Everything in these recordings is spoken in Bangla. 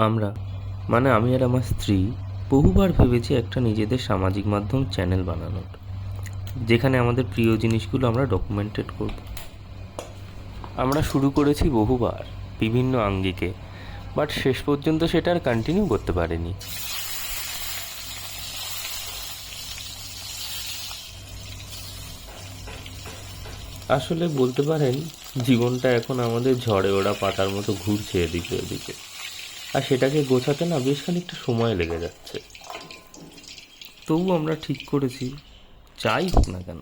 আমরা আমি আর আমার স্ত্রী বহুবার ভেবেছি একটা নিজেদের সামাজিক মাধ্যম চ্যানেল বানানোর, যেখানে আমাদের প্রিয় জিনিসগুলো আমরা ডকুমেন্টেড করব। আমরা শুরু করেছি বহুবার বিভিন্ন আঙ্গিকে, বাট শেষ পর্যন্ত সেটা আর কন্টিনিউ করতে পারিনি। আসলে বলতে পারেন, জীবনটা এখন আমাদের ঝড়ে ওড়া পাতার মতো ঘুরছে এদিকে ওদিকে, আর সেটাকে গোছাতে না বেশ খানিকটা সময় লেগে যাচ্ছে। তবু আমরা ঠিক করেছি, যাই হোক না কেন,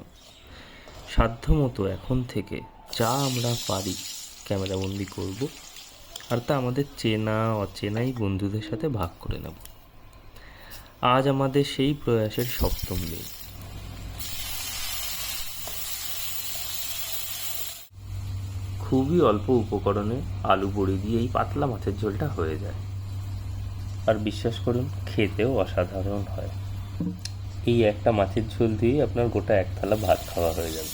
সাধ্যমতো এখন থেকে যা আমরা পারি ক্যামেরাবন্দি করব, আর তা আমাদের চেনা অচেনাই বন্ধুদের সাথে ভাগ করে নেব। আজ আমাদের সেই প্রয়াসের সপ্তম দিন। খুবই অল্প উপকরণে আলু বড়ি দিয়ে এই পাতলা মাছের ঝোলটা হয়ে যায়, আর বিশ্বাস করুন খেতেও অসাধারণ হয়। এই একটা মাছের ঝোল দিয়ে আপনার গোটা এক থালা ভাত খাওয়া হয়ে যাবে।